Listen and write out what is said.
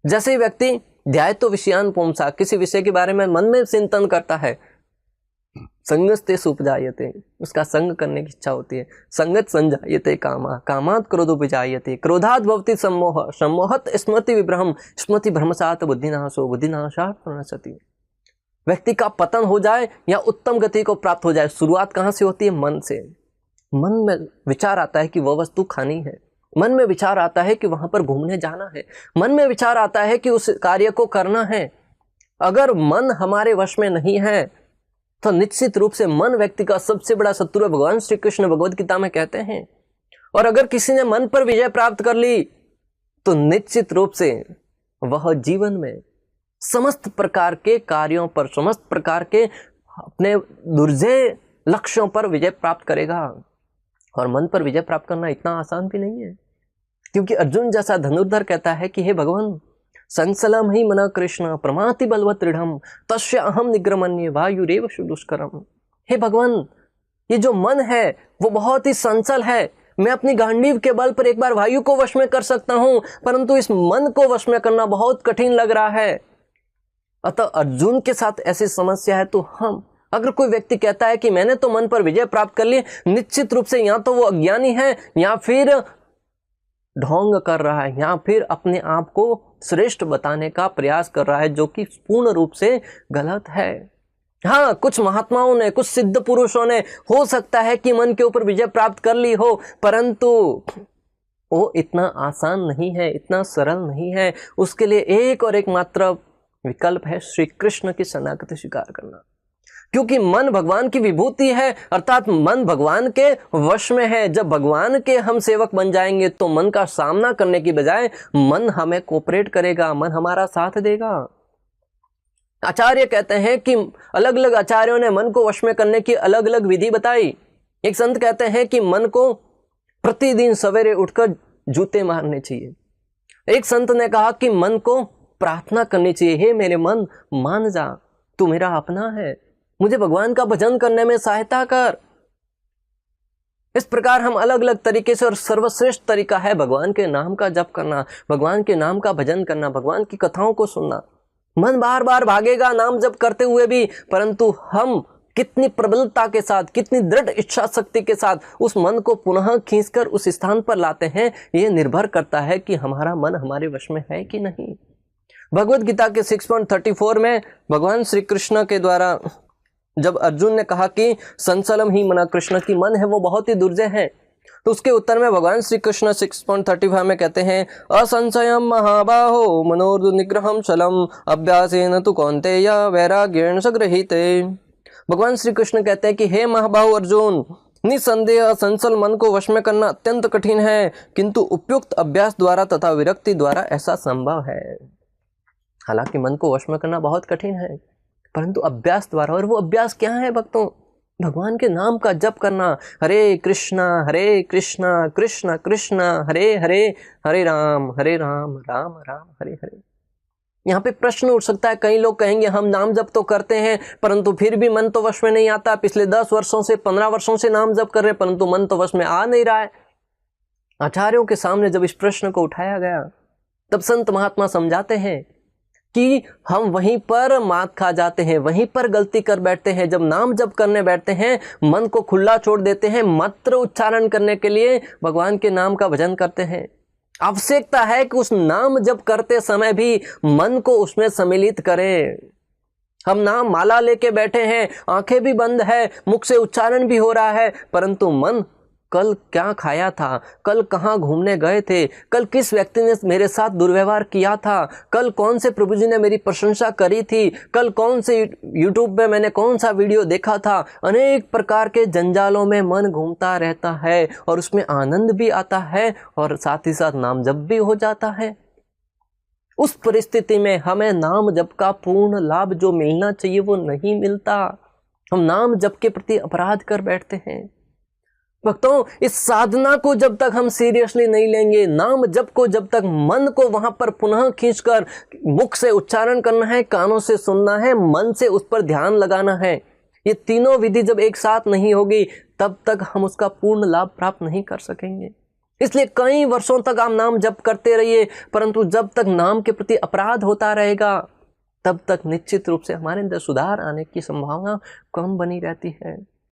जैसे ही व्यक्ति ध्यायतो विषयान पुंसा, किसी विषय के बारे में मन में चिंतन करता है, संगस्ते सुपजायते, उसका संग करने की इच्छा होती है। संगत संजायते कामा, कामात क्रोधोपजायते, क्रोधात भवति सम्मोह, सम्मोहत स्मृति विभ्रम, स्मृति भ्रमसात बुद्धिनाशो, बुद्धिनाशात प्रणश्यति। व्यक्ति का पतन हो जाए या उत्तम गति को प्राप्त हो जाए, शुरुआत कहाँ से होती है? मन से। मन में विचार आता है कि वह वस्तु खानी है, मन में विचार आता है कि वहां पर घूमने जाना है, मन में विचार आता है कि उस कार्य को करना है। अगर मन हमारे वश में नहीं है तो निश्चित रूप से मन व्यक्ति का सबसे बड़ा शत्रु है, भगवान श्री कृष्ण भगवद गीता में कहते हैं। और अगर किसी ने मन पर विजय प्राप्त कर ली तो निश्चित रूप से वह जीवन में समस्त प्रकार के कार्यों पर, समस्त प्रकार के अपने दुर्जय लक्ष्यों पर विजय प्राप्त करेगा। और मन पर विजय प्राप्त करना इतना आसान भी नहीं है, क्योंकि अर्जुन जैसा धनुर्धर कहता है कि हे भगवान, संसलम ही मना कृष्ण प्रमाति बलवत दृढ़म तस्य अहम निग्रमण्य वायुरेव दुष्करम। हे भगवान, ये जो मन है वो बहुत ही संचल है। मैं अपनी गांडीव के बल पर एक बार वायु को वश में कर सकता हूं, परंतु इस मन को वश में करना बहुत कठिन लग रहा है। अतः अर्जुन के साथ ऐसी समस्या है। तो हम, अगर कोई व्यक्ति कहता है कि मैंने तो मन पर विजय प्राप्त कर ली, निश्चित रूप से या तो वो अज्ञानी है या फिर ढोंग कर रहा है, या फिर अपने आप को श्रेष्ठ बताने का प्रयास कर रहा है, जो कि पूर्ण रूप से गलत है। हाँ, कुछ महात्माओं ने, कुछ सिद्ध पुरुषों ने हो सकता है कि मन के ऊपर विजय प्राप्त कर ली हो, परंतु वो इतना आसान नहीं है, इतना सरल नहीं है। उसके लिए एक और एक मात्र विकल्प है, श्री कृष्ण की शरणागति स्वीकार करना। क्योंकि मन भगवान की विभूति है, अर्थात मन भगवान के वश में है। जब भगवान के हम सेवक बन जाएंगे तो मन का सामना करने की बजाय मन हमें कोऑपरेट करेगा, मन हमारा साथ देगा। आचार्य कहते हैं कि अलग अलग आचार्यों ने मन को वश में करने की अलग अलग विधि बताई। एक संत कहते हैं कि मन को प्रतिदिन सवेरे उठकर जूते मारने चाहिए। एक संत ने कहा कि मन को प्रार्थना करनी चाहिए, हे मेरे मन, मान जा, तू मेरा अपना है, मुझे भगवान का भजन करने में सहायता कर। इस प्रकार हम अलग अलग तरीके से, और सर्वश्रेष्ठ तरीका है भगवान के नाम का जप करना, भगवान के नाम का भजन करना, भगवान की कथाओं को सुनना। मन बार बार भागेगा नाम जप करते हुए भी, परंतु हम कितनी प्रबलता के साथ, कितनी दृढ़ इच्छा शक्ति के साथ उस मन को पुनः खींचकर उस स्थान पर लाते हैं, यह निर्भर करता है कि हमारा मन हमारे वश में है कि नहीं। भगवद गीता के 6.34 में भगवान श्री कृष्ण के द्वारा जब अर्जुन ने कहा कि संसलम ही मना कृष्ण, की मन है वो बहुत ही दुर्जय है, तो उसके उत्तर में भगवान श्री कृष्ण 6.35 में कहते हैं, असंशयम महाबाहो मनोर्निग्रहम शलम अभ्यासेन तु कौन्तेय वैराग्येण सगृहीते। भगवान श्री कृष्ण कहते हैं कि हे महाबाहु अर्जुन, निसंदेह संचल मन को वश में करना अत्यंत कठिन है, किंतु उपयुक्त अभ्यास द्वारा तथा विरक्ति द्वारा ऐसा संभव है। हालांकि मन को वश में करना बहुत कठिन है, परंतु अभ्यास द्वारा, और वो अभ्यास क्या है भक्तों? भगवान के नाम का जप करना, हरे कृष्णा कृष्ण कृष्ण हरे हरे, हरे राम राम राम हरे हरे। यहाँ पे प्रश्न उठ सकता है, कई लोग कहेंगे हम नाम जप तो करते हैं परंतु फिर भी मन तो वश में नहीं आता, पिछले 10 वर्षों से 15 वर्षों से नाम जप कर रहे परंतु मन तो वश में आ नहीं रहा है। आचार्यों के सामने जब इस प्रश्न को उठाया गया तब संत महात्मा समझाते हैं कि हम वहीं पर मात खा जाते हैं, वहीं पर गलती कर बैठते हैं। जब नाम जप करने बैठते हैं मन को खुला छोड़ देते हैं, मात्र उच्चारण करने के लिए भगवान के नाम का भजन करते हैं। आवश्यकता है कि उस नाम जप करते समय भी मन को उसमें सम्मिलित करें। हम नाम माला लेके बैठे हैं, आंखें भी बंद है, मुख से उच्चारण भी हो रहा है, परंतु मन कल क्या खाया था, कल कहाँ घूमने गए थे, कल किस व्यक्ति ने मेरे साथ दुर्व्यवहार किया था, कल कौन से प्रभु जी ने मेरी प्रशंसा करी थी, कल कौन से यूट्यूब में मैंने कौन सा वीडियो देखा था। अनेक प्रकार के जंजालों में मन घूमता रहता है और उसमें आनंद भी आता है और साथ ही साथ नाम जप भी हो जाता है। उस परिस्थिति में हमें नाम जप का पूर्ण लाभ जो मिलना चाहिए वो नहीं मिलता। हम नाम जप के प्रति अपराध कर बैठते हैं। भक्तों, इस साधना को जब तक हम सीरियसली नहीं लेंगे, नाम जप को जब तक मन को वहां पर पुनः खींचकर मुख से उच्चारण करना है, कानों से सुनना है, मन से उस पर ध्यान लगाना है, ये तीनों विधि जब एक साथ नहीं होगी तब तक हम उसका पूर्ण लाभ प्राप्त नहीं कर सकेंगे। इसलिए कई वर्षों तक आप नाम जप करते रहिए, परंतु जब तक नाम के प्रति अपराध होता रहेगा तब तक निश्चित रूप से हमारे अंदर सुधार आने की संभावना कम बनी रहती है।